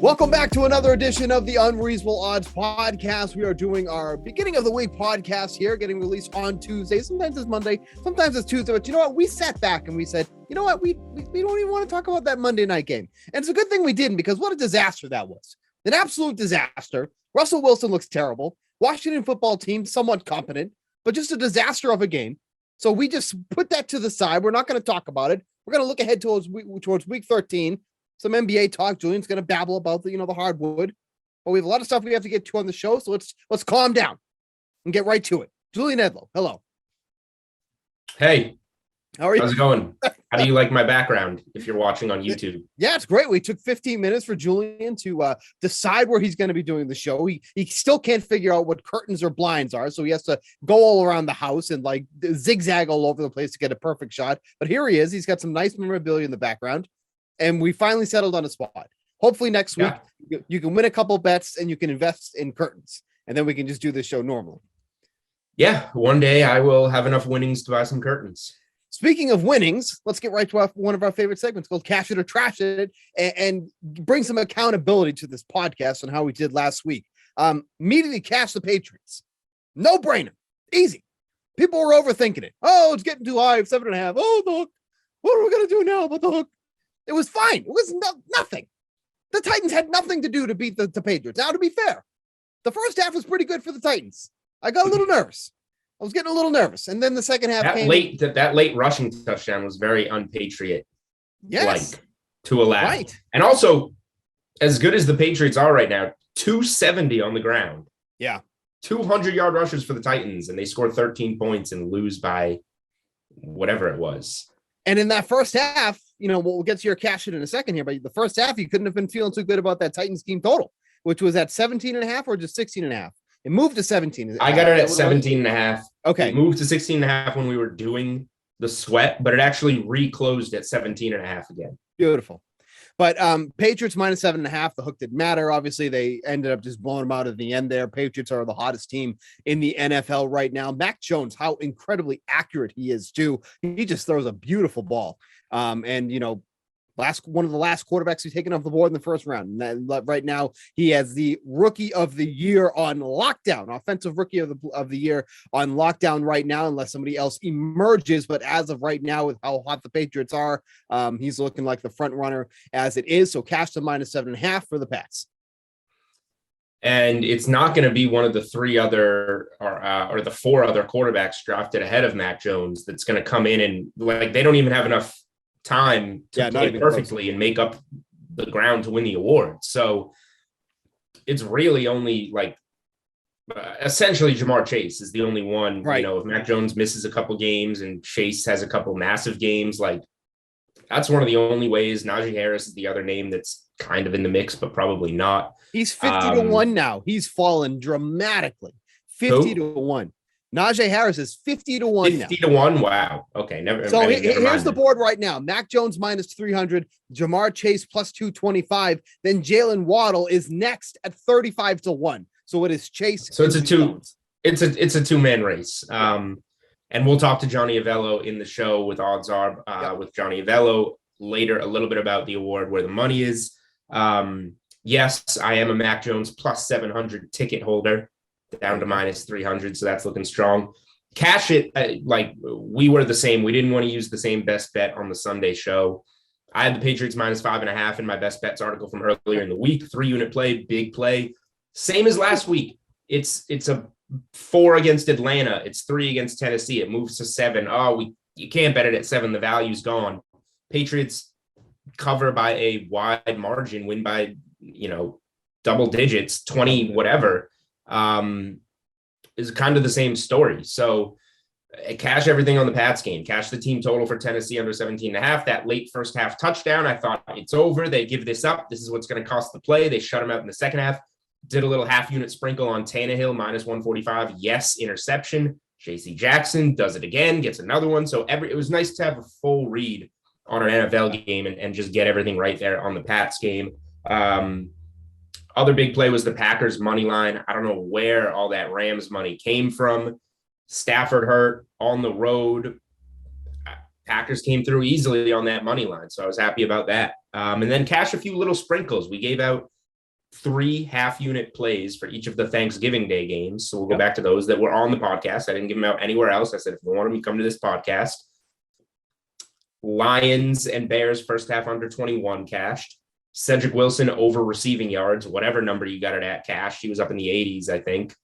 Welcome back to another edition of the Unreasonable Odds podcast. We are doing our beginning of the week podcast here, getting released on Tuesday. Sometimes it's Monday, sometimes it's Tuesday. But you know what? We sat back and we said, you know what? We don't even want to talk about that Monday night game. And it's a good thing we didn't, because what a disaster that was. An absolute disaster. Russell Wilson looks terrible. Washington football team, somewhat competent, but just a disaster of a game. So we just put that to the side. We're not going to talk about it. We're going to look ahead towards week 13. Some NBA talk. Julian's going to babble about the hardwood, but we have a lot of stuff we have to get to on the show. So let's calm down and get right to it. Julian Edlow, hello. Hey, how are you? How's it going? How do you like my background if you're watching on YouTube? Yeah, it's great. We took 15 minutes for Julian to decide where he's going to be doing the show. He still can't figure out what curtains or blinds are, so he has to go all around the house and like zigzag all over the place to get a perfect shot. But here he is. He's got some nice memorabilia in the background. And we finally settled on a spot. Hopefully next week you can win a couple bets and you can invest in curtains, and then we can just do this show normally. Yeah, one day I will have enough winnings to buy some curtains. Speaking of winnings, let's get right to one of our favorite segments called Cash It or Trash It, and bring some accountability to this podcast on how we did last week. Immediately cash the Patriots. No brainer. Easy. People were overthinking it. Oh, it's getting too high. 7.5. Oh, the hook. What are we going to do now about the hook? It was fine. It was nothing. The Titans had nothing to do to beat the Patriots. Now, to be fair, the first half was pretty good for the Titans. I got a little nervous. I was getting a little nervous. And then the second half came. That late rushing touchdown was very unpatriot yes. To allow. Right. And also, as good as the Patriots are right now, 270 on the ground. Yeah. 200-yard rushers for the Titans, and they score 13 points and lose by whatever it was. And in that first half, we'll get to your cash it in a second here, but the first half, you couldn't have been feeling too good about that Titans team total, which was at 17.5 or just 16.5. It moved to 17. I got it at 17.5. Okay. It moved to 16.5 when we were doing the sweat, but it actually reclosed at 17.5 again. Beautiful. But Patriots minus 7.5. The hook didn't matter. Obviously, they ended up just blowing them out at the end there. Patriots are the hottest team in the NFL right now. Mac Jones, how incredibly accurate he is, too. He just throws a beautiful ball. One of the last quarterbacks he's taken off the board in the first round. And right now, he has the rookie of the year on lockdown, offensive rookie of the year on lockdown right now, unless somebody else emerges. But as of right now, with how hot the Patriots are, he's looking like the front runner as it is. So cash to minus 7.5 for the Pats. And it's not going to be one of the three other or the four other quarterbacks drafted ahead of Mac Jones that's going to come in and they don't even have enough time to play perfectly and make up the ground to win the award. So it's really only essentially Jamar Chase is the only one, right? If Mac Jones misses a couple games and Chase has a couple massive games, that's one of the only ways. Najee Harris is the other name that's kind of in the mix, but probably not. He's 50 to 1 now. He's fallen dramatically. 50 to 1. Najee Harris is 50 to 1 now. 50 to 1? Wow. Okay. Never Here's the board right now. Mac Jones minus 300, Jamar Chase plus 225. Then Jalen Waddle is next at 35 to 1. So it is Chase. So it's a two-man race. And we'll talk to Johnny Avello in the show with Odds Are with Johnny Avello later, a little bit about the award, where the money is. Yes, I am a Mac Jones plus 700 ticket holder, down to minus 300. So that's looking strong. Cash it. We were the same. We didn't want to use the same best bet on the Sunday show. I had the Patriots minus 5.5 in my best bets article from earlier in the week. 3-unit play, big play. Same as last week. It's a 4 against Atlanta. It's 3 against Tennessee. It moves to 7. You can't bet it at 7. The value's gone. Patriots cover by a wide margin, win by, double digits, 20, whatever. Is kind of the same story. So cash everything on the Pats game, cash the team total for Tennessee under 17.5. That late first half touchdown, I thought it's over. They give this up. This is what's going to cost the play. They shut him out in the second half. Did a little half-unit sprinkle on Tannehill, minus 145. Yes, interception. J.C. Jackson does it again, gets another one. So it was nice to have a full read on an NFL game and just get everything right there on the Pats game. Other big play was the Packers money line. I don't know where all that Rams money came from. Stafford hurt on the road. Packers came through easily on that money line. So I was happy about that. And then cash a few little sprinkles. We gave out 3 half-unit plays for each of the Thanksgiving Day games. So we'll go back to those that were on the podcast. I didn't give them out anywhere else. I said, if you want them, you come to this podcast. Lions and Bears first half under 21 cashed. Cedric Wilson over receiving yards, whatever number you got it at cash. He was up in the 80s, I think.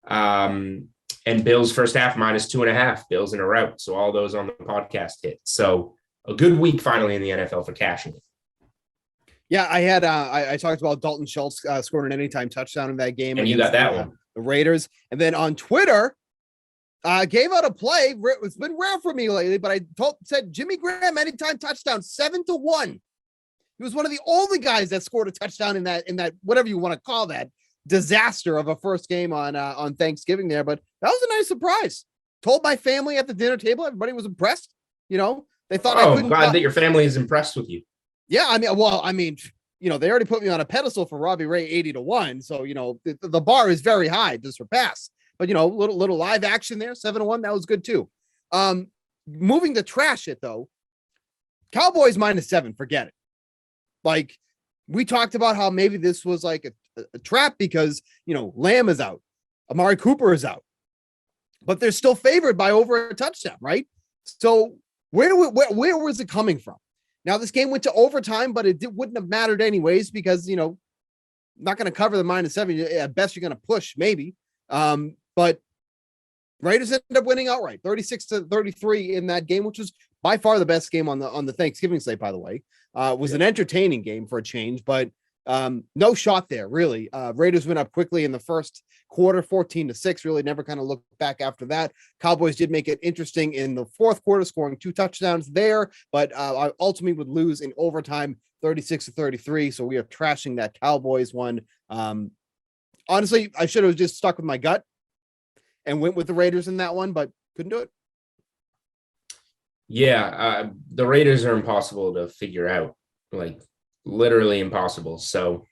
And Bills first half -2.5. Bills in a rout. So all those on the podcast hit. So a good week finally in the NFL for cashing. Yeah, I had I talked about Dalton Schultz scoring an anytime touchdown in that game. And you got that one. The Raiders. And then on Twitter, gave out a play. It's been rare for me lately, but I said Jimmy Graham anytime touchdown 7-1. He was one of the only guys that scored a touchdown in that whatever you want to call that disaster of a first game on Thanksgiving there. But that was a nice surprise. Told my family at the dinner table, everybody was impressed. You know, they thought I couldn't. Glad that your family is impressed with you. Yeah, I mean, you know, they already put me on a pedestal for Robbie Ray 80-1. So, you know, the bar is very high to surpass. But, you know, little live action there, 7-1, that was good too. Moving to trash it though, Cowboys -7, forget it. Like we talked about how maybe this was like a trap because, you know, Lamb is out, Amari Cooper is out, but they're still favored by over a touchdown, right? So where was it coming from? Now, this game went to overtime, but it wouldn't have mattered anyways because, you know, not going to cover the -7. At best, you're going to push maybe. But Raiders ended up winning outright, 36-33 in that game, which was by far the best game on the Thanksgiving slate, by the way. It was an entertaining game for a change, but no shot there, really. Raiders went up quickly in the first quarter, 14-6, really never kind of looked back after that. Cowboys did make it interesting in the fourth quarter, scoring 2 touchdowns there, but I ultimately would lose in overtime, 36-33. So we are trashing that Cowboys one. Honestly, I should have just stuck with my gut and went with the Raiders in that one, but couldn't do it. Yeah, the Raiders are impossible to figure out, like literally impossible. So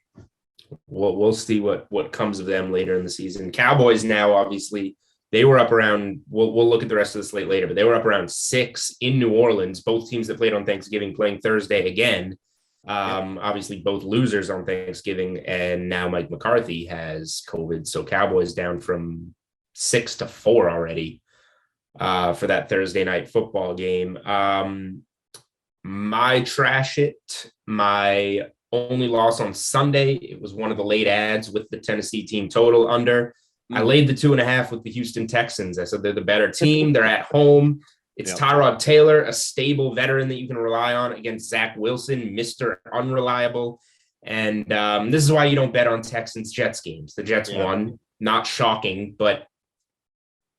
we'll see what comes of them later in the season. Cowboys now, obviously, they were up around, we'll look at the rest of the slate later, but they were up around 6 in New Orleans, both teams that played on Thanksgiving playing Thursday again. Obviously both losers on Thanksgiving, and now Mike McCarthy has COVID. So Cowboys down from 6-4 already for that Thursday night football game. My trash it, my only loss on Sunday, it was one of the late ads with the Tennessee team total under. I laid the 2.5 with the Houston Texans. I said they're the better team. They're at home. It's Tyrod Taylor, a stable veteran that you can rely on against Zach Wilson, Mr. Unreliable. And this is why you don't bet on Texans-Jets games. The Jets won. Not shocking, but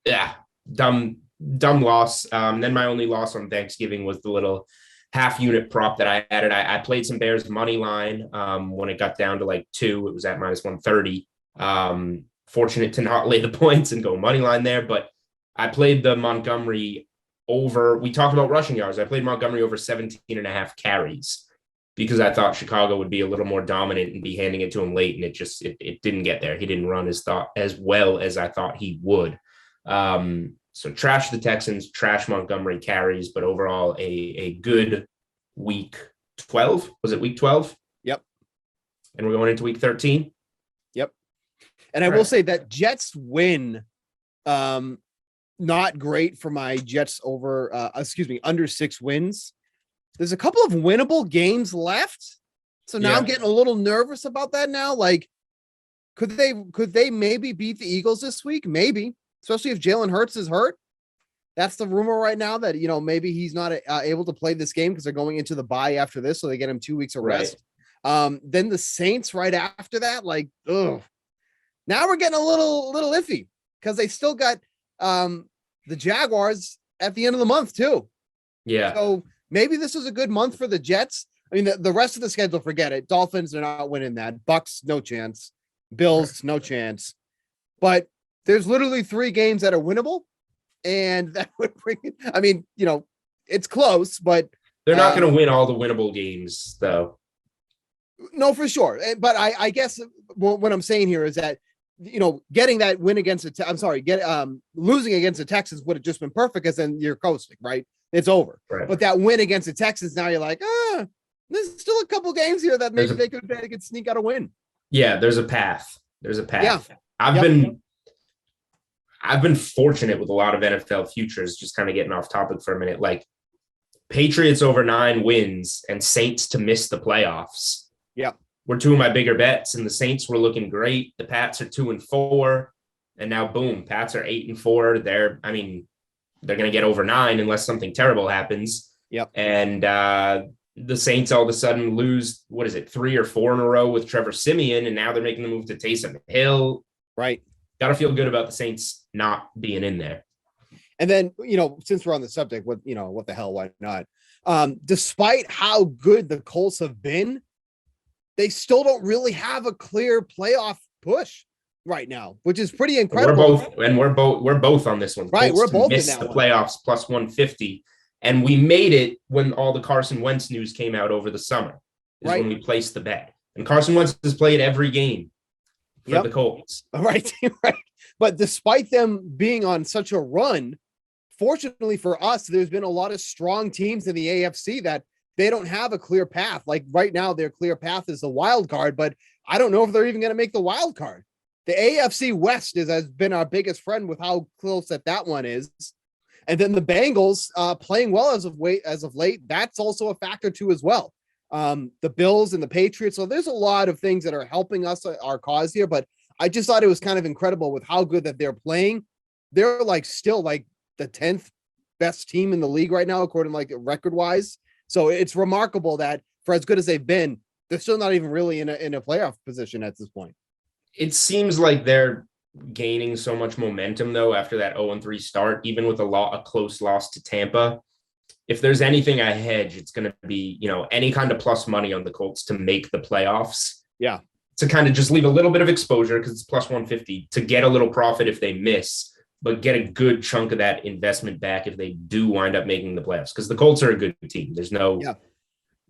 yeah, dumb loss. Then my only loss on Thanksgiving was the little half-unit prop that I added. I played some Bears money line when it got down to like 2. It was at -130. Fortunate to not lay the points and go money line there, but I played the Montgomery over. We talked about rushing yards. I played Montgomery over 17.5 carries because I thought Chicago would be a little more dominant and be handing it to him late, and it didn't get there. He didn't run as well as I thought he would. So trash the Texans, trash Montgomery carries, but overall a good week 12. Was it week 12? Yep. And we're going into week 13? Yep. And I will say that Jets win, not great for my Jets under 6 wins. There's a couple of winnable games left. So now I'm getting a little nervous about that now. Like, could they maybe beat the Eagles this week? Maybe. Especially if Jalen Hurts is hurt. That's the rumor right now that, you know, maybe he's not able to play this game because they're going into the bye after this. So they get him 2 weeks of rest. Then the Saints right after that, like, ugh. Now we're getting a little iffy because they still got the Jaguars at the end of the month too. Yeah. So maybe this is a good month for the Jets. I mean, the rest of the schedule, forget it. Dolphins, they're not winning that. Bucks, no chance. Bills, no chance. But there's literally 3 games that are winnable, and that would bring it. I mean, you know, it's close, but they're not going to win all the winnable games, though. No, for sure. But I guess what I'm saying here is that, you know, getting that win against losing against the Texans would have just been perfect, because then you're coasting, right? It's over. Right. But that win against the Texans, now you're like, there's still a couple games here that maybe they could sneak out a win. Yeah, there's a path. There's a path. Yeah. I've Yep. been I've been fortunate with a lot of NFL futures, just kind of getting off topic for a minute. Like Patriots over 9 wins and Saints to miss the playoffs. Yeah. Were two of my bigger bets, and the Saints were looking great. The Pats are 2-4, and now boom, Pats are 8-4. They're going to get over 9 unless something terrible happens. Yep. And the Saints all of a sudden lose, 3 or 4 in a row with Trevor Siemian, and now they're making the move to Taysom Hill. Right. Got to feel good about the Saints not being in there. And then, since we're on the subject, what the hell, why not? Despite how good the Colts have been, they still don't really have a clear playoff push right now, which is pretty incredible. We're both on this one. Right, Colts we're both missed in that the one. playoffs plus 150, and we made it when all the Carson Wentz news came out over the summer. Is Right. when we placed the bet. And Carson Wentz has played every game for the Colts. Right, right. But despite them being on such a run, fortunately for us, there's been a lot of strong teams in the AFC that they don't have a clear path. Like right now, their clear path is the wild card, but I don't know if they're even going to make the wild card. The AFC West has been our biggest friend with how close that one is. And then the Bengals playing well as of late. That's also a factor too as well. The Bills and the Patriots. So there's a lot of things that are helping us, our cause here, but I just thought it was kind of incredible with how good that they're playing. They're still the 10th best team in the league right now, according to record wise. So it's remarkable that for as good as they've been, they're still not even really in a playoff position at this point. It seems like they're gaining so much momentum though after that 0-3 start, even with a close loss to Tampa. If there's anything I hedge, it's going to be, any kind of plus money on the Colts to make the playoffs. Yeah. To kind of just leave a little bit of exposure because it's plus 150 to get a little profit if they miss, but get a good chunk of that investment back if they do wind up making the playoffs. Because the Colts are a good team. There's no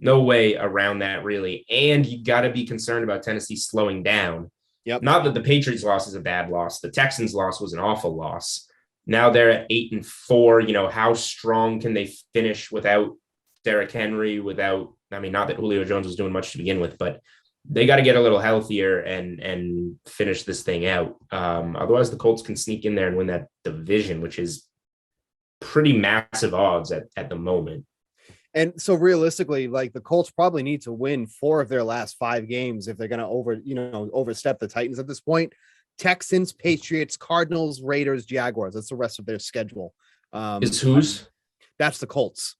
way around that really. And you got to be concerned about Tennessee slowing down. Yep. Not that the Patriots loss is a bad loss. The Texans loss was an awful loss. Now they're at 8-4. How strong can they finish without Derrick Henry, not that Julio Jones was doing much to begin with, but they got to get a little healthier and finish this thing out. Otherwise, the Colts can sneak in there and win that division, which is pretty massive odds at the moment. And so realistically, the Colts probably need to win 4 of their last 5 games if they're going to overstep the Titans at this point. Texans, Patriots, Cardinals, Raiders, Jaguars. That's the rest of their schedule. It's whose? That's the Colts.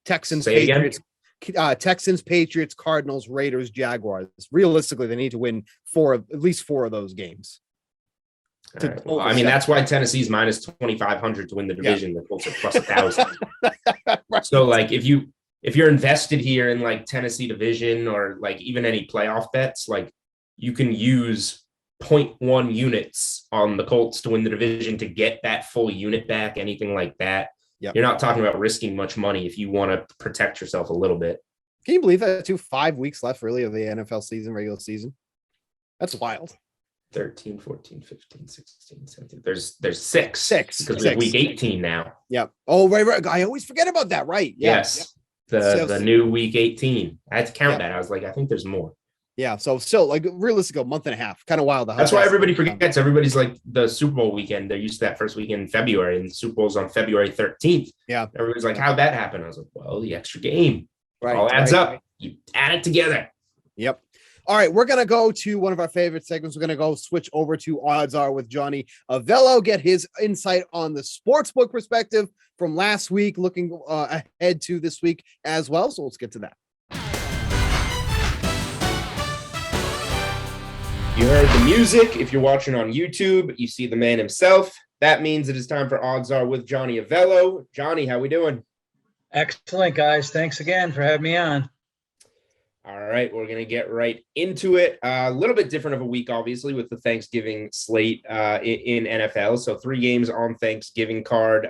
Texans, Say Patriots. Texans, Patriots, Cardinals, Raiders, Jaguars. Realistically, they need to win at least 4 of those games. Right. Well, that's why Tennessee's minus 2,500 to win the division. The Colts are plus 1,000. Right. So, if you're invested here in Tennessee division or even any playoff bets, you can use 0.1 units on the Colts to win the division to get that full unit back. Anything like that. Yep. You're not talking about risking much money if you want to protect yourself a little bit. Can you believe that? 5 weeks left, really, of the NFL regular season. That's wild. 13, 14, 15, 16, 17. There's six because we have week 18 now. Yep. Oh, right. I always forget about that. Right. Yeah. Yes. Yep. The new week 18. I had to count that. I was I think there's more. Yeah. So still realistically, a month and a half, kind of wild. That's why everybody forgets. Everybody's the Super Bowl weekend. They're used to that first weekend in February, and the Super Bowl's on February 13th. Yeah. Everybody's like, how'd that happen? I was like, well, the extra game. Right. All adds up. Right. You add it together. Yep. All right, we're going to go to one of our favorite segments. We're going to go switch over to Odds Are with Johnny Avello, get his insight on the sportsbook perspective from last week, looking ahead to this week as well. So let's get to that. You heard the music. If you're watching on YouTube, you see the man himself. That means it is time for Odds Are with Johnny Avello. Johnny, how we doing? Excellent, guys. Thanks again for having me on. All right, we're going to get right into it. A little bit different of a week, obviously, with the Thanksgiving slate in NFL. So 3 games on Thanksgiving card.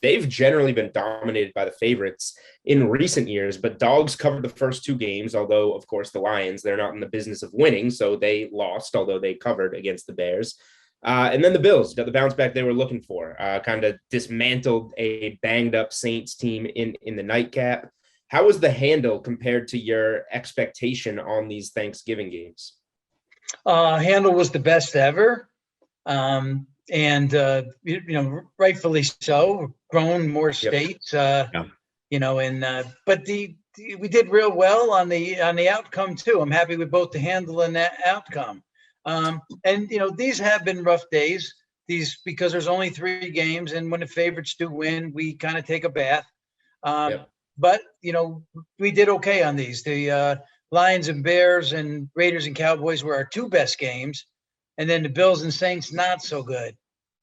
They've generally been dominated by the favorites in recent years, but dogs covered the first 2 games, although, of course, the Lions, they're not in the business of winning, so they lost, although they covered against the Bears. And then the Bills got the bounce back they were looking for, kind of dismantled a banged-up Saints team in the nightcap. How was the handle compared to your expectation on these Thanksgiving games? Handle was the best ever. And rightfully so. Grown more states, but we did real well on the outcome too. I'm happy with both the handle and that outcome. And these have been rough days. Because there's only 3 games, and when the favorites do win, we kind of take a bath. But we did okay on these. The Lions and Bears and Raiders and Cowboys were our 2 best games, and then the Bills and Saints not so good.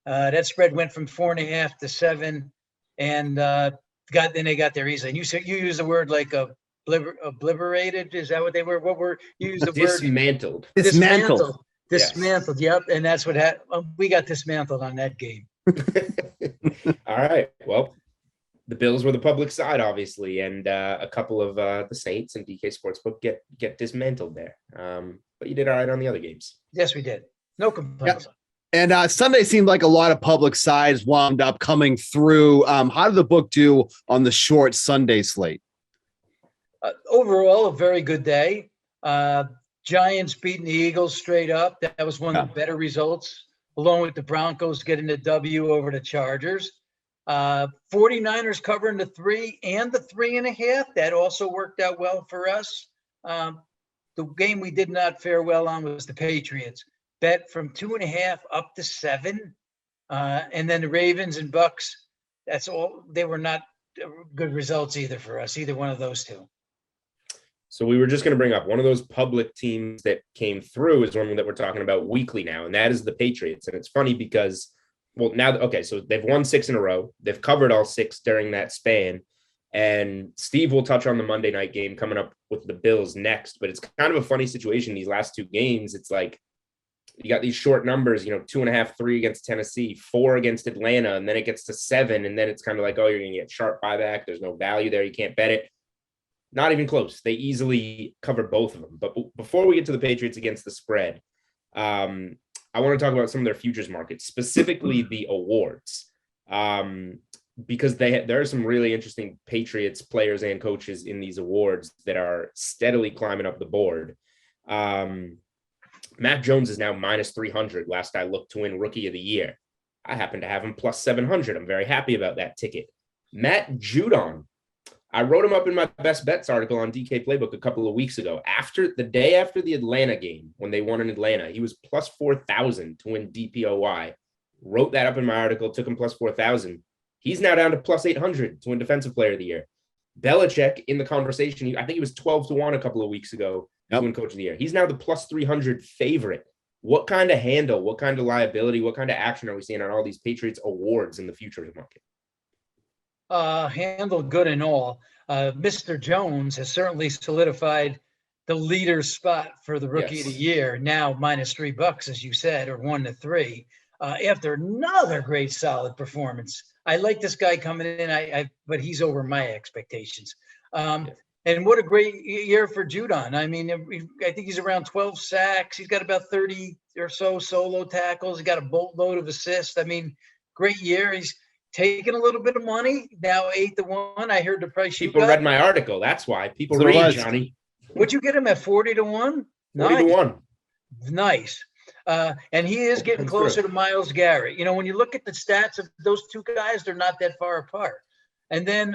That spread went from 4.5 to 7, and then they got there easily. And you used the word like obliterated. Is that what they were? What were you used the dismantled. word? Dismantled. Yes. Dismantled. Yep, and that's what we got dismantled on that game. All right. Well, the Bills were the public side, obviously, and a couple of the Saints and DK Sportsbook get dismantled there. But you did all right on the other games. Yes, we did. No complaints. Yep. And Sunday seemed like a lot of public sides wound up coming through. How did the book do on the short Sunday slate? Overall, a very good day. Giants beating the Eagles straight up. That was one of the better results, along with the Broncos getting the W over the Chargers. 49ers covering the 3 and the 3.5. That also worked out well for us. The game we did not fare well on was the Patriots. Bet from 2.5 up to 7. And then the Ravens and Bucks, that's all. They were not good results either for us, either one of those 2. So we were just going to bring up one of those public teams that came through is one that we're talking about weekly now, and that is the Patriots. And it's funny because, so they've won 6 in a row. They've covered all 6 during that span. And Steve will touch on the Monday night game coming up with the Bills next. But it's kind of a funny situation. These last 2 games, it's like you got these short numbers, 2.5, 3 against Tennessee, 4 against Atlanta, and then it gets to 7. And then it's kind of like, oh, you're going to get sharp buyback. There's no value there. You can't bet it. Not even close. They easily covered both of them. But before we get to the Patriots against the spread, I want to talk about some of their futures markets, specifically the awards, because there are some really interesting Patriots players and coaches in these awards that are steadily climbing up the board. Mac Jones is now minus 300. Last I looked, to win Rookie of the Year. I happen to have him plus 700. I'm very happy about that ticket. Matt Judon. I wrote him up in my best bets article on DK Playbook a couple of weeks ago. The day after the Atlanta game, when they won in Atlanta, he was plus 4,000 to win DPOY. Wrote that up in my article, took him plus 4,000. He's now down to plus 800 to win Defensive Player of the Year. Belichick in the conversation, I think he was 12-1 a couple of weeks ago to win Coach of the Year. He's now the plus 300 favorite. What kind of handle, what kind of liability, what kind of action are we seeing on all these Patriots awards in the futures market? Handled good and all. Mr. Jones has certainly solidified the leader spot for the Rookie of the Year. Now minus $3, as you said, or 1 to 3. After another great solid performance. I like this guy coming in. But he's over my expectations. And what a great year for Judon. I mean, I think he's around 12 sacks. He's got about 30 or so solo tackles. He's got a boatload of assists. I mean, great year. He's taking a little bit of money, now 8-1. I heard the price. People read my article. That's why people read, Johnny. Would you get him at 40-1? 40-1. Nice. And he is getting closer to Myles Garrett. When you look at the stats of those 2 guys, they're not that far apart. And then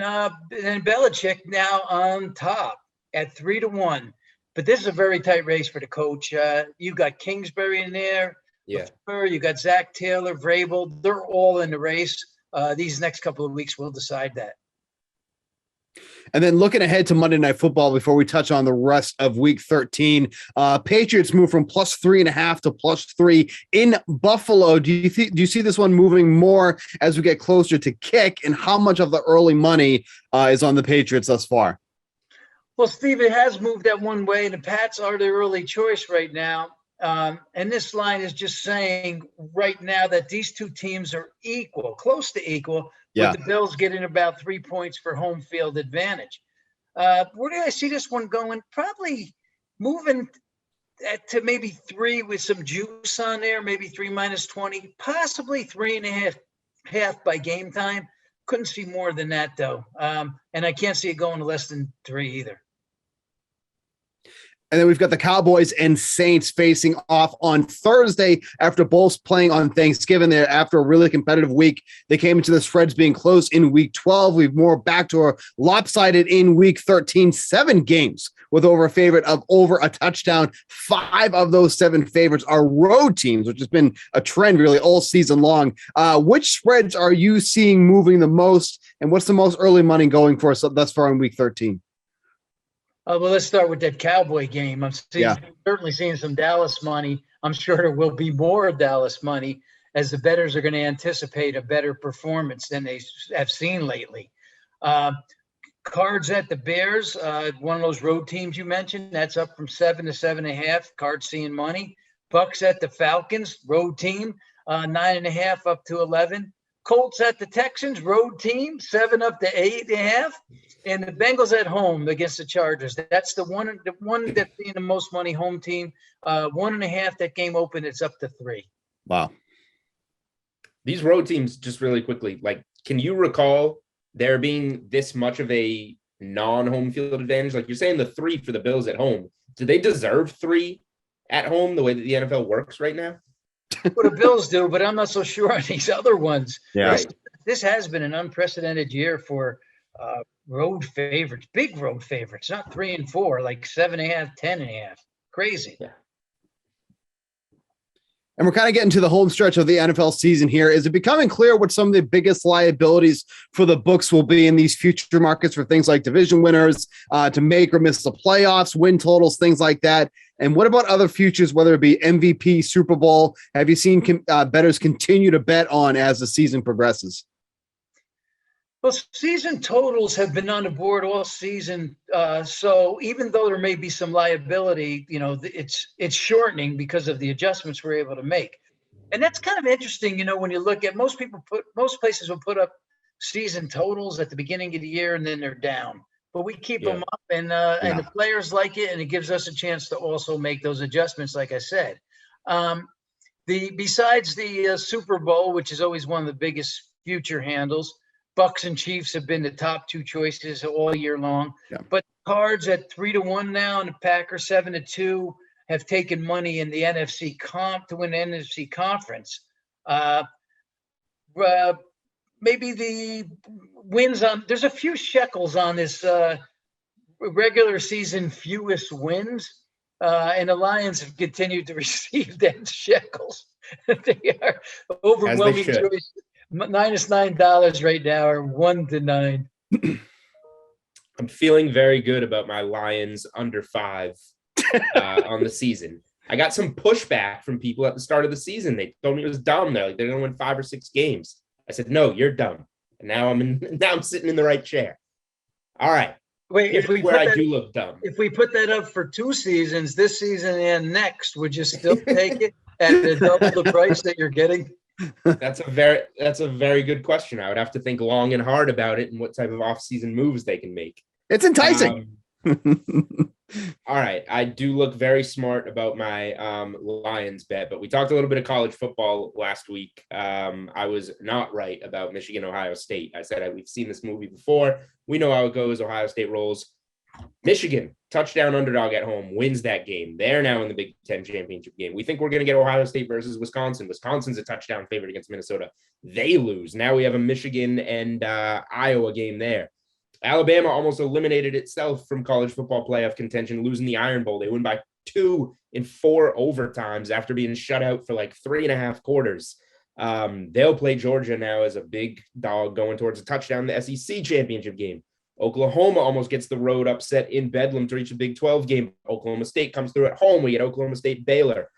Belichick now on top at 3-1. But this is a very tight race for the coach. You got Kingsbury in there. Yeah. You got Zach Taylor, Vrabel. They're all in the race. These next couple of weeks will decide that. And then looking ahead to Monday Night Football before we touch on the rest of Week 13, Patriots move from plus 3.5 to plus 3 in Buffalo. Do you see this one moving more as we get closer to kick, and how much of the early money is on the Patriots thus far? Well, Steve, it has moved that one way, and the Pats are the early choice right now. And this line is just saying right now that these 2 teams are equal, close to equal, with the Bills getting about 3 points for home field advantage. Where do I see this one going? Probably moving to maybe 3 with some juice on there, maybe 3 minus 20, possibly 3.5 by game time. Couldn't see more than that, though. And I can't see it going to less than 3 either. And then we've got the Cowboys and Saints facing off on Thursday after both playing on Thanksgiving there after a really competitive week. They came into the spreads being close in week 12. We've more back to a lopsided in week 13, 7 games with over a favorite of over a touchdown. 5 of those 7 favorites are road teams, which has been a trend really all season long. Which spreads are you seeing moving the most, and what's the most early money going for us thus far in week 13? Well, let's start with that Cowboy game. I'm certainly seeing some Dallas money. I'm sure there will be more Dallas money as the bettors are going to anticipate a better performance than they have seen lately. Cards at the Bears, one of those road teams you mentioned, that's up from 7 to 7.5. Cards seeing money. Bucks at the Falcons, road team, 9.5 up to 11. Colts at the Texans, road team, 7 up to 8.5. And the Bengals at home against the Chargers. That's the one that's being the most money home team. 1.5, that game open, it's up to 3. Wow. These road teams, just really quickly, like, can you recall there being this much of a non-home field advantage? Like, you're saying the 3 for the Bills at home. Do they deserve 3 at home the way that the NFL works right now? Well, the Bills do, but I'm not so sure on these other ones. Yeah. This has been an unprecedented year for road favorites, big road favorites, not 3 and 4, like 7.5, 10.5. Crazy. Yeah. And we're kind of getting to the home stretch of the NFL season here. Is it becoming clear what some of the biggest liabilities for the books will be in these future markets for things like division winners, to make or miss the playoffs, win totals, things like that? And what about other futures, whether it be MVP, Super Bowl? Have you seen bettors continue to bet on as the season progresses? Well, season totals have been on the board all season. So even though there may be some liability, it's shortening because of the adjustments we're able to make. And that's kind of interesting, when you look at most places will put up season totals at the beginning of the year and then they're down. But we keep them up and the players like it, and it gives us a chance to also make those adjustments, like I said. Besides the Super Bowl, which is always one of the biggest future handles, Bucks and Chiefs have been the top 2 choices all year long. Yeah. But cards at 3 to 1 now, and the Packers 7 to 2 have taken money in the NFC comp to win the NFC conference. Maybe the wins on, there's a few shekels on this regular season fewest wins, and the Lions have continued to receive that shekels. They are overwhelming choice. -$9 right now, or 1 to 9. I'm feeling very good about my Lions under 5 on the season. I got some pushback from people at the start of the season. They told me it was dumb. They're going to win 5 or 6 games. I said, no, you're dumb. And now I'm sitting in the right chair. All right. Wait, I do look dumb. If we put that up for 2 seasons, this season and next, would you still take it at double the price that you're getting? That's a very good question. I would have to think long and hard about it and what type of off-season moves they can make. It's enticing. All right. I do look very smart about my Lions bet, but we talked a little bit of college football last week. I was not right about Michigan, Ohio State. I said we've seen this movie before. We know how it goes. Ohio State rolls. Michigan, touchdown underdog at home, wins that game. They're now in the Big Ten championship game. We think we're going to get Ohio State versus Wisconsin. Wisconsin's a touchdown favorite against Minnesota. They lose. Now we have a Michigan and Iowa game there. Alabama almost eliminated itself from college football playoff contention, losing the Iron Bowl. They win by 2 in 4 overtimes after being shut out for like 3.5 quarters. They'll play Georgia now as a big dog going towards a touchdown in the SEC championship game. Oklahoma almost gets the road upset in Bedlam to reach a Big 12 game. Oklahoma State comes through at home. We get Oklahoma State Baylor.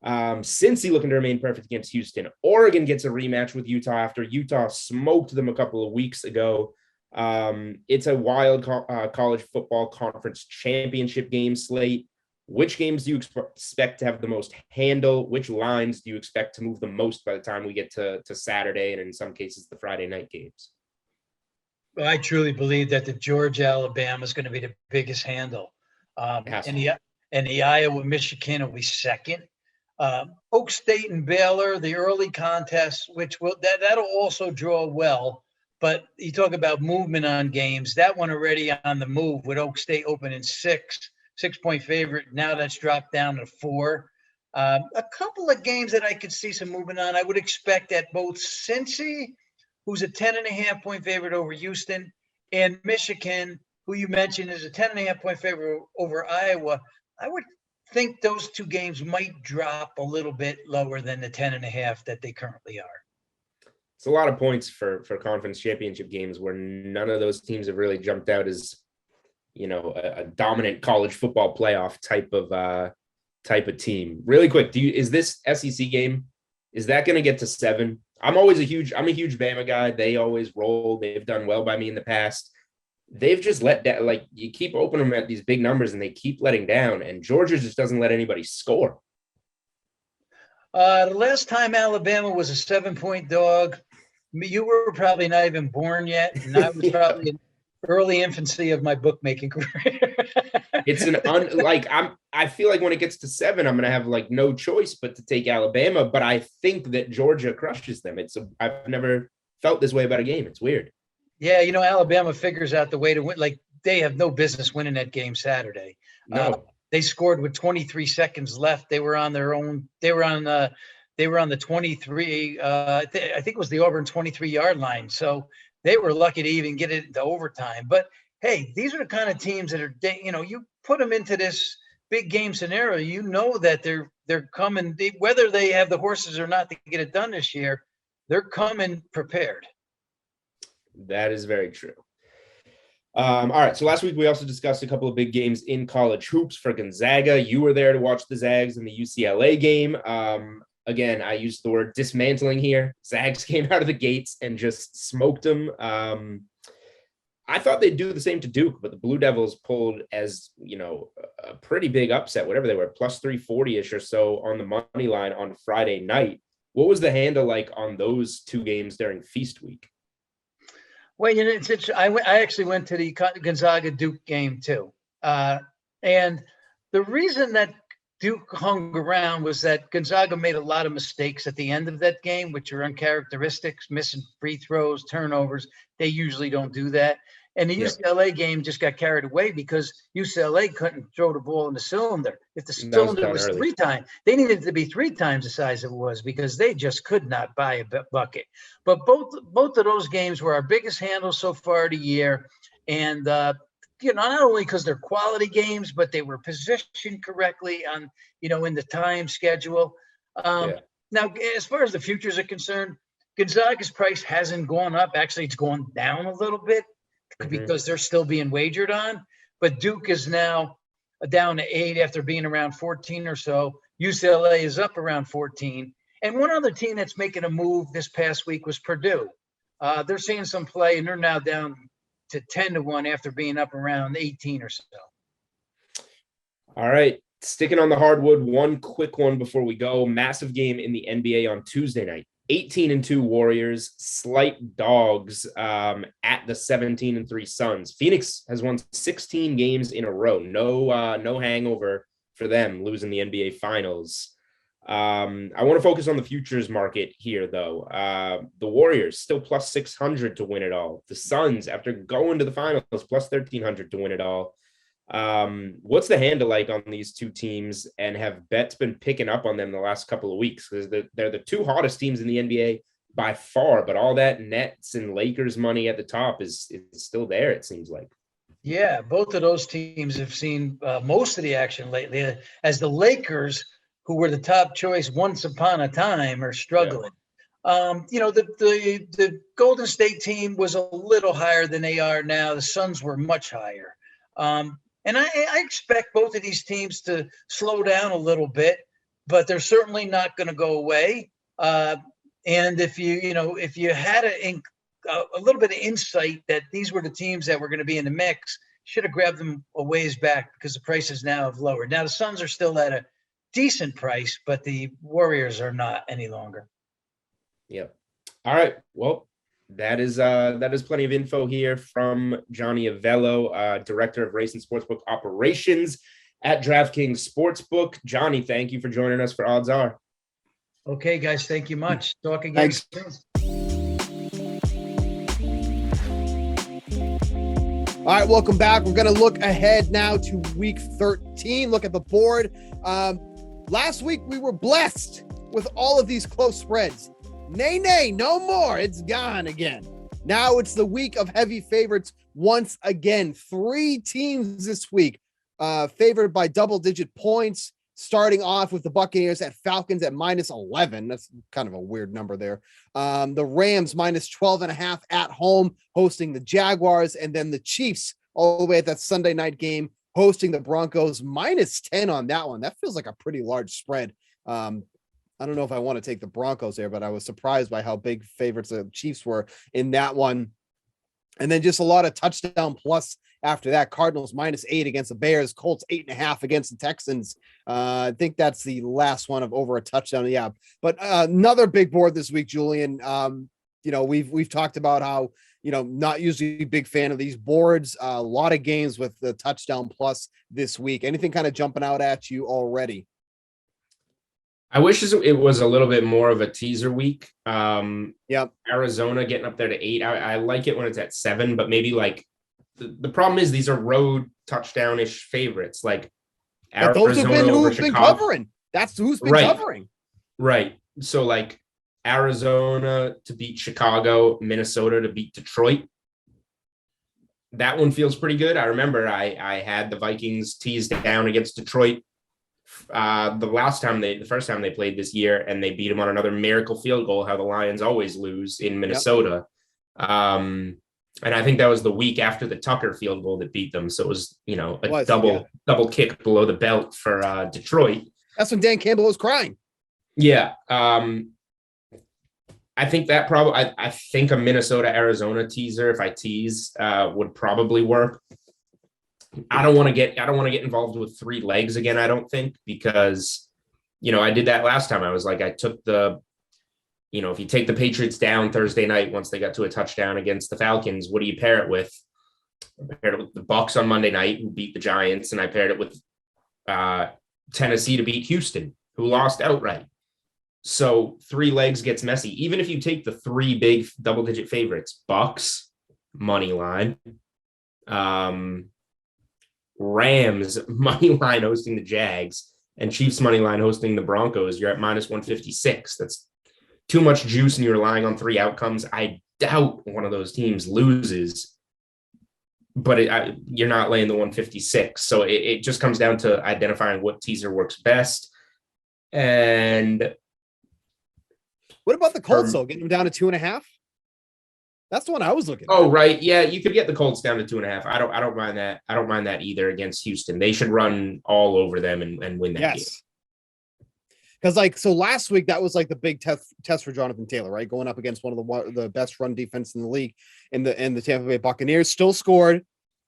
Cincy looking to remain perfect against Houston. Oregon gets a rematch with Utah after Utah smoked them a couple of weeks ago. It's a wild college football conference championship game slate. Which games do you expect to have the most handle? Which lines do you expect to move the most by the time we get to Saturday and in some cases the Friday night games? Well, I truly believe that the Georgia-Alabama is going to be the biggest handle. And the Iowa-Michigan will be second. Oak State and Baylor, the early contest, which that'll also draw well. But you talk about movement on games. That one already on the move with Oak State opening 6. 6-point favorite. Now that's dropped down to 4. A couple of games that I could see some movement on. I would expect that both Cincy, who's a 10.5-point favorite over Houston, and Michigan, who you mentioned is a 10.5-point favorite over Iowa. I would think those two games might drop a little bit lower than the 10.5 that they currently are. It's a lot of points for conference championship games where none of those teams have really jumped out as, a dominant college football playoff type of team. Really quick, is this SEC game, is that going to get to 7? I'm a huge Bama guy. They always roll. They've done well by me in the past. They've just let down, like, you keep opening them at these big numbers and they keep letting down, and Georgia just doesn't let anybody score. The last time Alabama was a 7-point dog, you were probably not even born yet, and I was probably in early infancy of my bookmaking career. It's I feel like when it gets to 7, I'm going to have no choice but to take Alabama, but I think that Georgia crushes them. I've never felt this way about a game. It's weird. Yeah, Alabama figures out the way to win. Like, they have no business winning that game Saturday. No. They scored with 23 seconds left. They were on their own. They were on the 23. I think it was the Auburn 23-yard line. So they were lucky to even get it into overtime. But hey, these are the kind of teams that are, you put them into this big game scenario, that they're coming, whether they have the horses or not to get it done this year, they're coming prepared. That is very true. All right. So last week we also discussed a couple of big games in college hoops for Gonzaga. You were there to watch the Zags in the UCLA game. Again, I used the word dismantling here. Zags came out of the gates and just smoked them. I thought they'd do the same to Duke, but the Blue Devils pulled as, a pretty big upset, whatever they were, plus 340-ish or so on the money line on Friday night. What was the handle like on those two games during Feast Week? Well, I actually went to the Gonzaga Duke game too. And the reason that Duke hung around was that Gonzaga made a lot of mistakes at the end of that game, which are uncharacteristic, missing free throws, turnovers. They usually don't do that. And the UCLA game just got carried away because UCLA couldn't throw the ball in the cylinder. If the cylinder was early. 3 times, they needed it to be 3 times the size it was because they just could not buy a bucket. But both of those games were our biggest handles so far of the year. And, not only because they're quality games, but they were positioned correctly on, in the time schedule. Now, as far as the futures are concerned, Gonzaga's price hasn't gone up. Actually, it's gone down a little bit because they're still being wagered on. But Duke is now down to 8 after being around 14 or so. UCLA is up around 14. And one other team that's making a move this past week was Purdue. They're seeing some play, and they're now down to 10-1 after being up around 18 or so. All right. Sticking on the hardwood, one quick one before we go. Massive game in the NBA on Tuesday night. 18-2 Warriors, slight dogs at the 17-3 Suns. Phoenix has won 16 games in a row. No hangover for them losing the NBA Finals. I want to focus on the futures market here, though. The Warriors still plus 600 to win it all. The Suns, after going to the Finals, plus 1,300 to win it all. What's the handle like on these two teams, and have bets been picking up on them the last couple of weeks? Because they're the two hottest teams in the NBA by far, but all that Nets and Lakers money at the top is still there, it seems like. Yeah, both of those teams have seen most of the action lately, as the Lakers, who were the top choice once upon a time, are struggling. Yeah. The Golden State team was a little higher than they are now. The Suns were much higher. And I expect both of these teams to slow down a little bit, but they're certainly not going to go away. And if you had a little bit of insight that these were the teams that were going to be in the mix, should have grabbed them a ways back because the prices now have lowered. Now the Suns are still at a decent price, but the Warriors are not any longer. Yep. All right. Well, that is plenty of info here from Johnny Avello, Director of Race and Sportsbook Operations at DraftKings Sportsbook. Johnny, thank you for joining us for Odds Are. Okay, guys. Thank you much. Talk again soon. All right, welcome back. We're going to look ahead now to week 13. Look at the board. Last week, we were blessed with all of these close spreads. Nay, no more. It's gone again. Now it's the week of heavy favorites once again. 3 teams this week favored by double-digit points, starting off with the Buccaneers at Falcons at -11. That's kind of a weird number there. The Rams -12.5 at home, hosting the Jaguars, and then the Chiefs all the way at that Sunday night game, hosting the Broncos, -10 on that one. That feels like a pretty large spread. I don't know if I want to take the Broncos there, but I was surprised by how big favorites the Chiefs were in that one. And then just a lot of touchdown plus after that. Cardinals -8 against the Bears, Colts 8.5 against the Texans. I think that's the last one of over a touchdown. Yeah, but another big board this week, Julian. We've talked about how, not usually a big fan of these boards. A lot of games with the touchdown plus this week. Anything kind of jumping out at you already? I wish it was a little bit more of a teaser week. Yep. Arizona getting up there to 8. I like it when it's at 7, but maybe like the problem is these are road touchdown-ish favorites. Like But those have been who's been covering. That's who's been covering. Right. So like Arizona to beat Chicago, Minnesota to beat Detroit. That one feels pretty good. I remember I had the Vikings teased down against Detroit the first time they played this year, and they beat them on another miracle field goal, how the Lions always lose in Minnesota. Yep. And I think that was the week after the Tucker field goal that beat them. So it was, double kick below the belt for Detroit. That's when Dan Campbell was crying. Yeah. I think that I think a Minnesota Arizona teaser, if I tease, would probably work. I don't want to get involved with 3 legs again, I don't think, because, I did that last time. I was like, I took if you take the Patriots down Thursday night, once they got to a touchdown against the Falcons, what do you pair it with? I paired it with the Bucs on Monday night, who beat the Giants, and I paired it with Tennessee to beat Houston, who lost outright. So 3 legs gets messy. Even if you take the 3 big double-digit favorites, Bucs, money line, Rams money line hosting the Jags, and Chiefs money line hosting the Broncos, you're at -156. That's too much juice, and you're relying on 3 outcomes. I doubt one of those teams loses, but you're not laying the 156. So it just comes down to identifying what teaser works best. And what about the Colts, though? Getting them down to 2.5? That's the one I was looking at. Oh, right. Yeah, you could get the Colts down to 2.5. I don't mind that. I don't mind that either against Houston. They should run all over them and win that game. Because so last week, that was like the big test for Jonathan Taylor, right? Going up against one of the best run defense in the league, and the Tampa Bay Buccaneers still scored.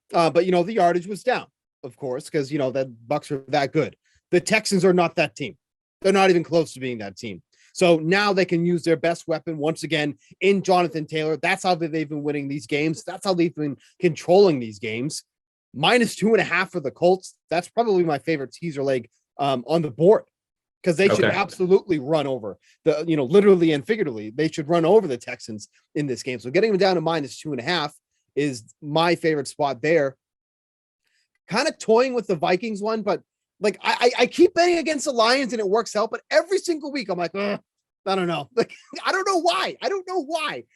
But the yardage was down, of course, because the Bucs are that good. The Texans are not that team. They're not even close to being that team. So now they can use their best weapon once again in Jonathan Taylor. That's how they've been winning these games. That's how they've been controlling these games. -2.5 for the Colts. That's probably my favorite teaser leg on the board, because they should absolutely run over literally and figuratively. They should run over the Texans in this game. So getting them down to -2.5 is my favorite spot there. Kind of toying with the Vikings one, but like I keep betting against the Lions and it works out, but every single week I'm like, I don't know. Like, I don't know why.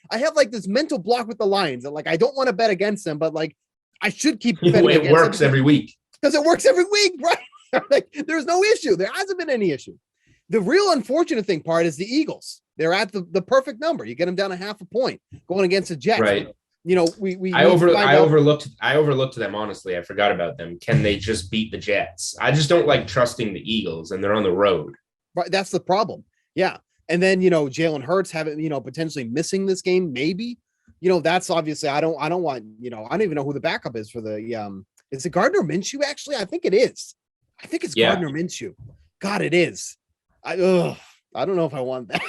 I have like this mental block with the Lions. And like, I don't want to bet against them, but like I should keep betting against them. It works every week. Because it works every week, right? Like, there's no issue. There hasn't been any issue. The real unfortunate part is the Eagles. They're at the perfect number. You get them down 0.5 point going against the Jets. Right. I overlooked them, honestly. I forgot about them. Can they just beat the Jets? I just don't like trusting the Eagles, and they're on the road. Right, that's the problem. Yeah. And then Jalen Hurts potentially missing this game, maybe. That's obviously I don't want, I don't even know who the backup is for the is it Gardner Minshew? Actually, I think it is. I think it's Gardner Minshew. God, it is. I don't know if I want that.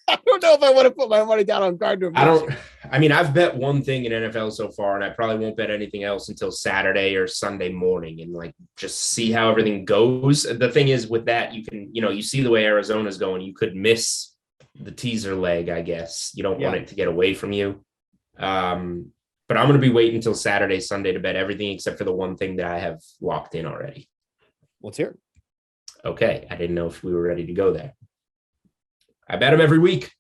I don't know if I want to put my money down on Gardner Minshew. I've bet one thing in NFL so far, and I probably won't bet anything else until Saturday or Sunday morning, and like just see how everything goes. The thing is with that, you can, you see the way Arizona's going, you could miss the teaser leg, I guess. You don't want it to get away from you. But I'm going to be waiting until Saturday, Sunday to bet everything except for the one thing that I have locked in already. Let's hear it. Okay. I didn't know if we were ready to go there. I bet them every week.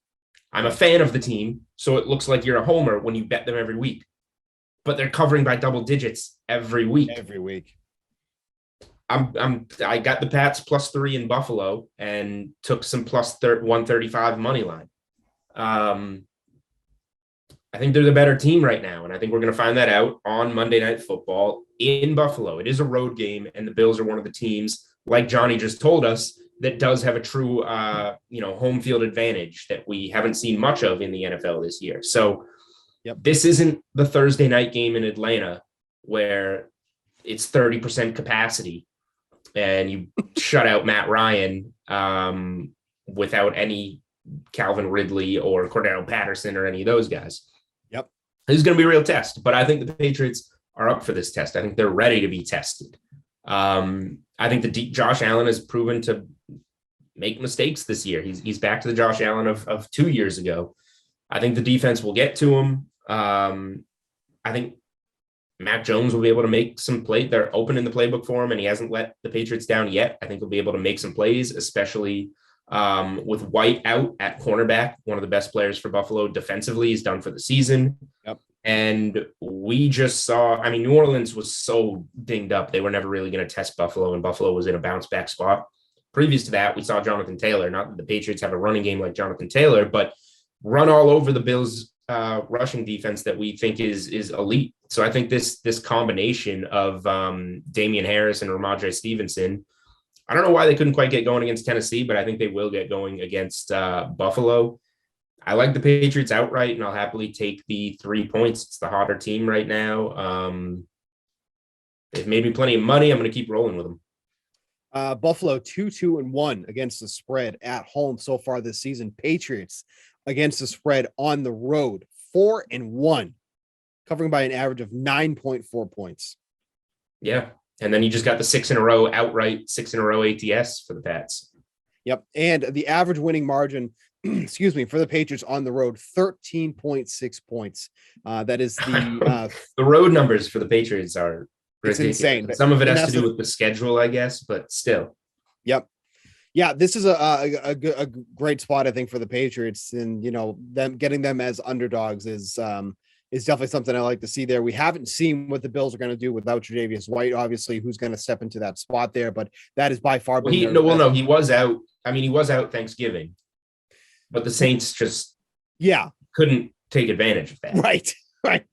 I'm a fan of the team, so it looks like you're a homer when you bet them every week. But they're covering by double digits every week. Every week. I got the Pats +3 in Buffalo and took some +135 money line. I think they're the better team right now, and I think we're going to find that out on Monday Night Football in Buffalo. It is a road game, and the Bills are one of the teams, like Johnny just told us, that does have a true, home field advantage that we haven't seen much of in the NFL this year. So This isn't the Thursday night game in Atlanta where it's 30% capacity and you shut out Matt Ryan without any Calvin Ridley or Cordero Patterson or any of those guys. This is going to be a real test, but I think the Patriots are up for this test. I think they're ready to be tested. I think Josh Allen has proven to make mistakes this year. He's back to the Josh Allen of 2 years ago. I think the defense will get to him. I think Mac Jones will be able to make some plays. They're opening the playbook for him, and he hasn't let the Patriots down yet. I think he'll be able to make some plays, especially with White out at cornerback, one of the best players for Buffalo defensively. He's done for the season. And we just saw, New Orleans was so dinged up. They were never really going to test Buffalo, and Buffalo was in a bounce back spot. Previous to that, we saw Jonathan Taylor. Not that the Patriots have a running game like Jonathan Taylor, but run all over the Bills rushing defense that we think is elite. So I think this combination of Damian Harris and Ramondre Stevenson, I don't know why they couldn't quite get going against Tennessee, but I think they will get going against Buffalo. I like the Patriots outright, and I'll happily take the 3 points. It's the hotter team right now. They've made me plenty of money. I'm going to keep rolling with them. Buffalo 2-2-1 against the spread at home so far this season. Patriots against the spread on the road 4-1, covering by an average of 9.4 points. Yeah. And then you just got the 6 in a row outright, 6 in a row ATS for the Pats. Yep. And the average winning margin, for the Patriots on the road, 13.6 points. That is the road numbers for the Patriots are ridiculous. Insane. Some of it has to do with the schedule, I guess, but still. Yep. Yeah, this is a great spot, I think, for the Patriots, and them getting them as underdogs is definitely something I like to see there. We haven't seen what the Bills are going to do without Tre'Davious White, obviously, who's going to step into that spot there, but that is by far. He was out. He was out Thanksgiving, but the Saints just couldn't take advantage of that. Right.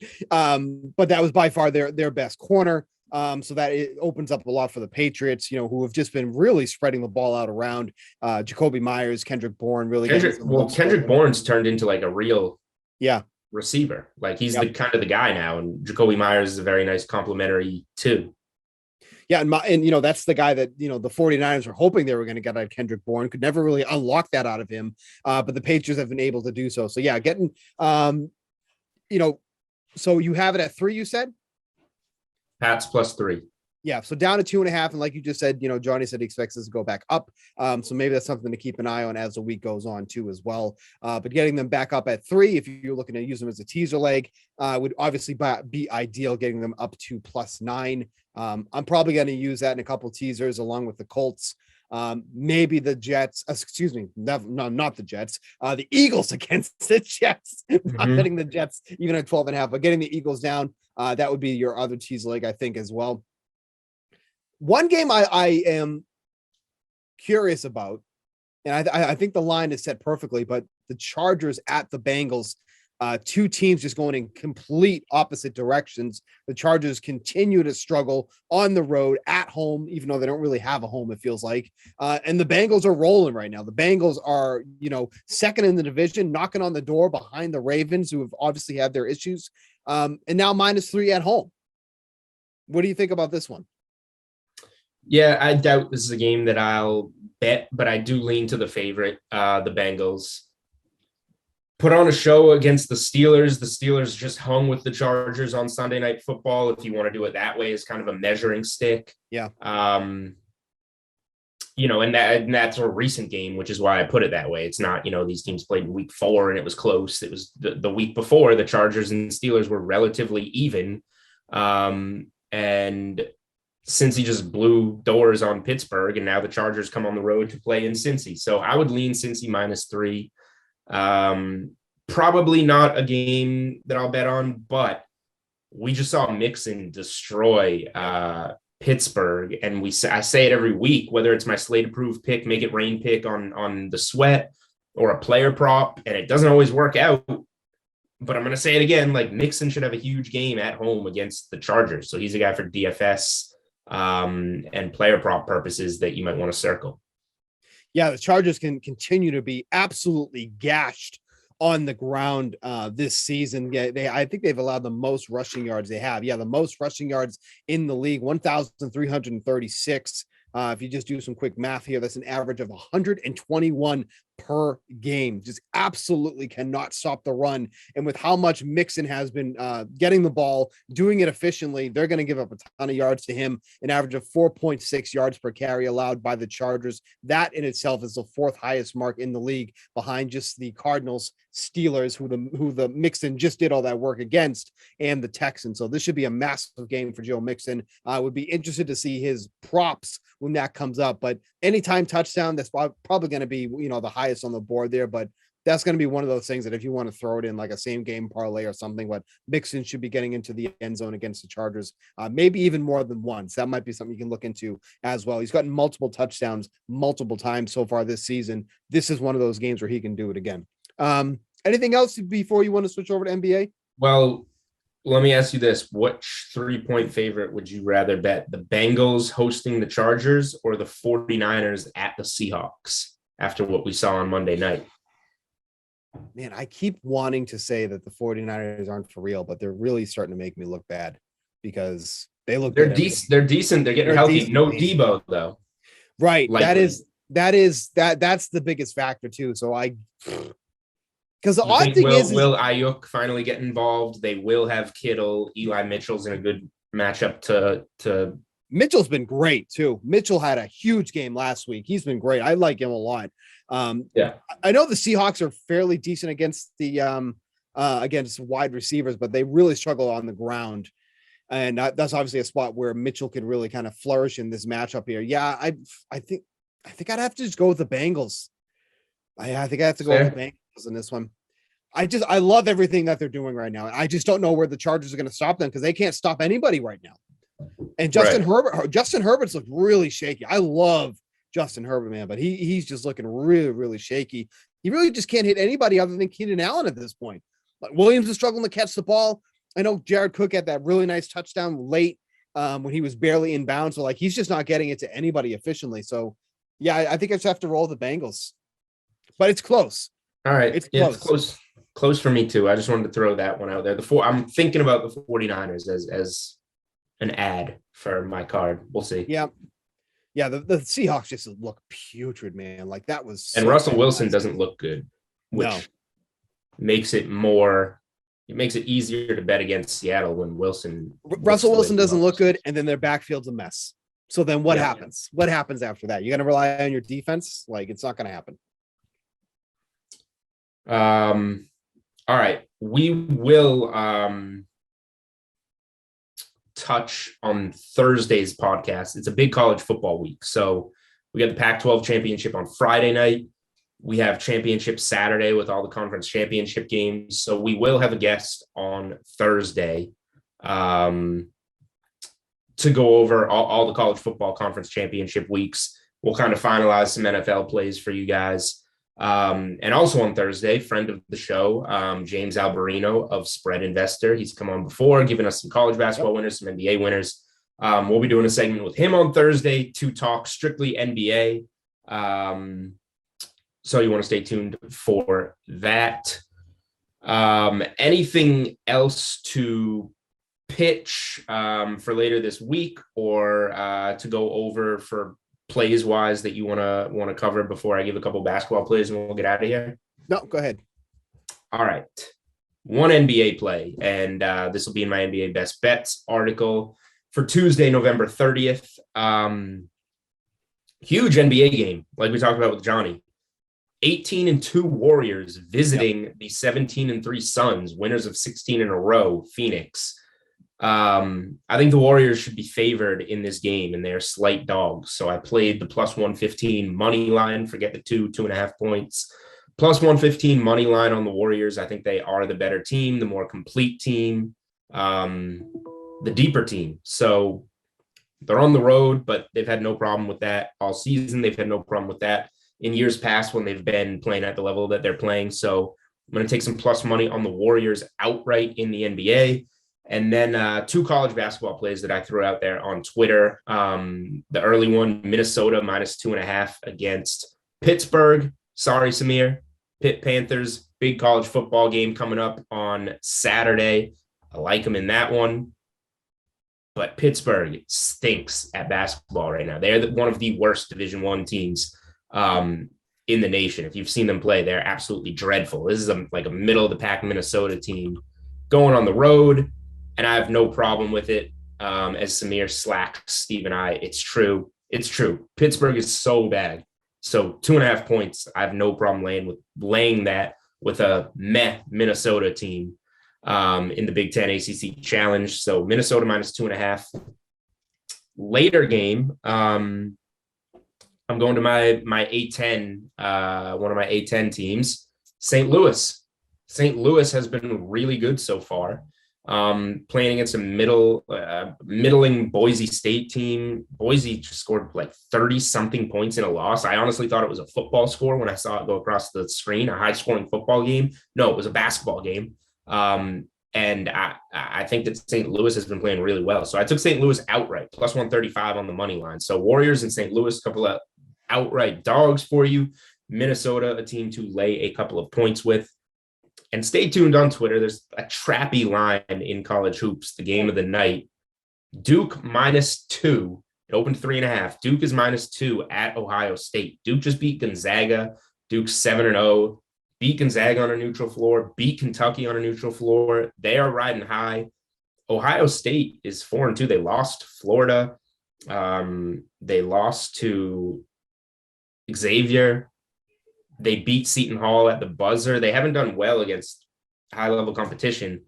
But that was by far their best corner. So that it opens up a lot for the Patriots, who have just been really spreading the ball out around. Jacoby Myers, Kendrick Bourne, Kendrick Bourne's turned into like a real receiver. Like he's the kind of the guy now, and Jacoby Myers is a very nice complimentary too. Yeah, and that's the guy that the 49ers were hoping they were going to get out of Kendrick Bourne, could never really unlock that out of him. But the Patriots have been able to do so. So yeah, getting so you have it at 3, you said? Pats +3. Yeah, so down to 2.5, and like you just said, Johnny said he expects this to go back up. So maybe that's something to keep an eye on as the week goes on too, as well. But getting them back up at 3, if you're looking to use them as a teaser leg, would obviously be ideal. Getting them up to +9. I'm probably going to use that in a couple teasers along with the Colts. Maybe the Jets, not the Jets, the Eagles against the Jets. Not betting the Jets even at 12.5, but getting the Eagles down. That would be your other teaser leg, I think, as well. One game I am curious about, and I think the line is set perfectly, but the Chargers at the Bengals, two teams just going in complete opposite directions. The Chargers continue to struggle on the road, at home, even though they don't really have a home, it feels like. And the Bengals are rolling right now. The Bengals are, second in the division, knocking on the door behind the Ravens, who have obviously had their issues. And now -3 at home. What do you think about this one? Yeah, I doubt this is a game that I'll bet, but I do lean to the favorite, the Bengals. Put on a show against the Steelers. The Steelers just hung with the Chargers on Sunday Night Football. If you want to do it that way, as kind of a measuring stick. Yeah. and that's a recent game, which is why I put it that way. It's not, these teams played in week 4 and it was close. It was the week before, the Chargers and Steelers were relatively even. And Cincy just blew doors on Pittsburgh, and now the Chargers come on the road to play in Cincy. So I would lean Cincy -3. Probably not a game that I'll bet on, but we just saw Mixon destroy Pittsburgh, and I say it every week, whether it's my slate approved pick, make it rain pick on the sweat, or a player prop, and it doesn't always work out. But I'm going to say it again, like Mixon should have a huge game at home against the Chargers. So he's a guy for DFS and player prop purposes that you might want to circle. Yeah, the Chargers can continue to be absolutely gashed on the ground this season. Yeah, I think they've allowed the most rushing yards they have. Yeah, the most rushing yards in the league, 1,336. If you just do some quick math here, that's an average of 121 per game. Just absolutely cannot stop the run. And with how much Mixon has been getting the ball, doing it efficiently, they're going to give up a ton of yards to him, an average of 4.6 yards per carry allowed by the Chargers. That in itself is the 4th highest mark in the league, behind just the Cardinals, Steelers, who the Mixon just did all that work against, and the Texans. So this should be a massive game for Joe Mixon. I would be interested to see his props when that comes up, but anytime touchdown, that's probably going to be, the highest on the board there, but that's going to be one of those things that if you want to throw it in like a same game parlay or something, what Mixon should be getting into the end zone against the Chargers, maybe even more than once. That might be something you can look into as well. He's gotten multiple touchdowns multiple times so far this season. This is one of those games where he can do it again. Anything else before you want to switch over to NBA? Well, let me ask you this. Which 3-point favorite would you rather bet? The Bengals hosting the Chargers or the 49ers at the Seahawks after what we saw on Monday night? Man, I keep wanting to say that the 49ers aren't for real, but they're really starting to make me look bad because they're decent. They're decent. They're getting healthy. Decent. No Debo though. Right. Likely. That's the biggest factor too. So because the odd thing will Ayuk finally get involved? They will have Kittle. Eli Mitchell's in a good matchup to Mitchell's been great too. Mitchell had a huge game last week. He's been great. I like him a lot. Yeah, I know the Seahawks are fairly decent against the against wide receivers, but they really struggle on the ground. And that's obviously a spot where Mitchell could really kind of flourish in this matchup here. Yeah, I think I'd have to just go with the Bengals. I think I have to go with the Bengals in this one. I love everything that they're doing right now. I just don't know where the Chargers are going to stop them because they can't stop anybody right now. And Justin Herbert's looked really shaky. I love Justin Herbert, man, but he's just looking really, really shaky. He really just can't hit anybody other than Keenan Allen at this point. Like Williams is struggling to catch the ball. I know Jared Cook had that really nice touchdown late when he was barely in bounds. So like he's just not getting it to anybody efficiently. So yeah, I think I just have to roll the Bengals. But it's close. All right. It's close. Close for me too. I just wanted to throw that one out there. I'm thinking about the 49ers as an ad for my card. We'll see. Yeah. Yeah. The Seahawks just look putrid, man. Like that was. And Russell Wilson doesn't look good, which makes it easier to bet against Seattle when Russell Wilson doesn't look good. And then their backfield's a mess. So then what happens? What happens after that? You're going to rely on your defense? Like it's not going to happen. All right. We will touch on Thursday's podcast. It's a big college football week. So we got the Pac-12 championship on Friday night. We have championship Saturday with all the conference championship games. So we will have a guest on Thursday to go over all the college football conference championship weeks. We'll kind of finalize some NFL plays for you guys. And also on Thursday, friend of the show, James Alberino of Spread Investor. He's come on before, giving us some college basketball winners, some NBA winners. We'll be doing a segment with him on Thursday to talk strictly NBA. So you want to stay tuned for that. Anything else to pitch for later this week or to go over for plays wise that you want to cover before I give a couple basketball plays and we'll get out of here? No, go ahead. All right. One NBA play, and this will be in my NBA Best Bets article for Tuesday, November 30th. Huge NBA game, like we talked about with Johnny. 18-2 Warriors visiting the 17-3 Suns, winners of 16 in a row, Phoenix. I think the Warriors should be favored in this game, and they're slight dogs. So I played the plus 115 money line. Forget the 2.5 points. Plus 115 money line on the Warriors. I think they are the better team, the more complete team, the deeper team. So they're on the road, but they've had no problem with that all season. They've had no problem with that in years past when they've been playing at the level that they're playing. So I'm going to take some plus money on the Warriors outright in the NBA. And then 2 college basketball plays that I threw out there on Twitter. The early one, Minnesota minus 2.5 against Pittsburgh. Sorry, Samir. Pitt Panthers, big college football game coming up on Saturday. I like them in that one. But Pittsburgh stinks at basketball right now. They're one of the worst Division I teams in the nation. If you've seen them play, they're absolutely dreadful. This is like a middle-of-the-pack Minnesota team going on the road, and I have no problem with it. As Samir slacks Steve and I, it's true. It's true. Pittsburgh is so bad. So 2.5 points, I have no problem laying that with a meh Minnesota team in the Big Ten ACC Challenge. So Minnesota minus 2.5. Later game, I'm going to my A10, one of my A10 teams, St. Louis. St. Louis has been really good so far. Playing against a middling Boise State team. Boise just scored like 30-something points in a loss. I honestly thought it was a football score when I saw it go across the screen, a high-scoring football game. No, it was a basketball game. And I think that St. Louis has been playing really well. So I took St. Louis outright, plus 135 on the money line. So Warriors and St. Louis, a couple of outright dogs for you. Minnesota, a team to lay a couple of points with. And stay tuned on Twitter. There's a trappy line in college hoops, the game of the night. Duke minus 2. It opened 3.5. Duke is minus 2 at Ohio State. Duke just beat Gonzaga. Duke's 7-0. Beat Gonzaga on a neutral floor. Beat Kentucky on a neutral floor. They are riding high. Ohio State is 4-2. They lost to Florida. They lost to Xavier. They beat Seton Hall at the buzzer. They haven't done well against high-level competition.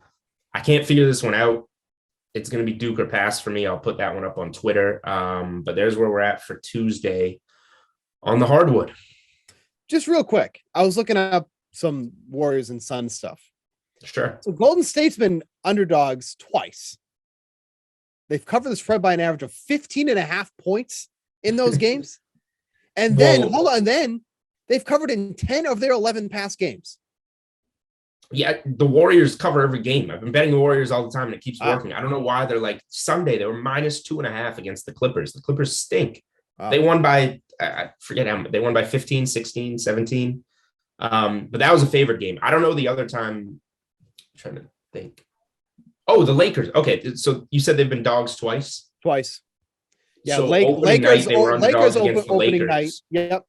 I can't figure this one out. It's going to be Duke or pass for me. I'll put that one up on Twitter. But there's where we're at for Tuesday on the hardwood. Just real quick, I was looking up some Warriors and Suns stuff. Sure. So Golden State's been underdogs twice. They've covered the spread by an average of 15.5 points in those games. And then they've covered in 10 of their 11 past games. Yeah, the Warriors cover every game. I've been betting the Warriors all the time, and it keeps working. I don't know why they're like Sunday. They were minus 2.5 against the Clippers. The Clippers stink. They won by, I forget how much. They won by 15, 16, 17. But that was a favorite game. I don't know the other time. I'm trying to think. Oh, the Lakers. Okay, so you said they've been dogs twice? Twice. Yeah, so Lakers opening night. Yep.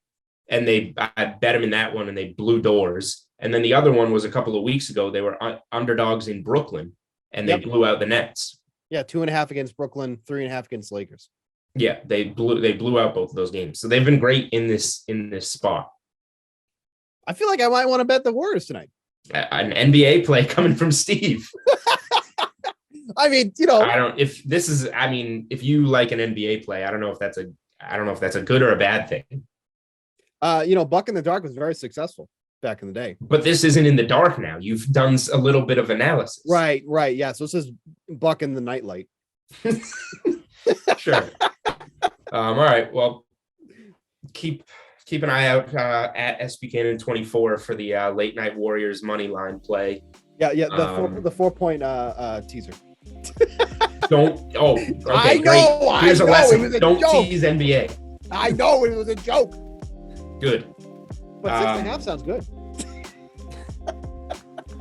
And I bet them in that one, and they blew doors. And then the other one was a couple of weeks ago. They were underdogs in Brooklyn, and they blew out the Nets. Yeah, 2.5 against Brooklyn, 3.5 against Lakers. Yeah, they blew out both of those games. So they've been great in this spot. I feel like I might want to bet the Warriors tonight. An NBA play coming from Steve. I mean, if you like an NBA play, I don't know if that's a good or a bad thing. Buck in the Dark was very successful back in the day. But this isn't in the dark now. You've done a little bit of analysis. Right. Yeah. So this is Buck in the Nightlight. Sure. All right. Well, keep an eye out at Buchanan 24 for the late night Warriors money line play. Yeah. The 4-point teaser. Don't. Oh, okay. I know. Great. Here's a lesson. Don't tease NBA. I know it was a joke. Good. But 6.5 sounds good.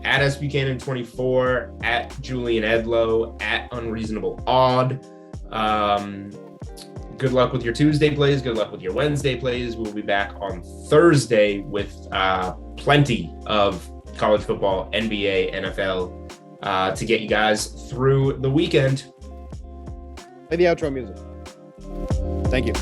At Buchanan 24, at Julian Edlow, at Unreasonable Odd. Good luck with your Tuesday plays. Good luck with your Wednesday plays. We'll be back on Thursday with plenty of college football, NBA, NFL to get you guys through the weekend. Play the outro music. Thank you.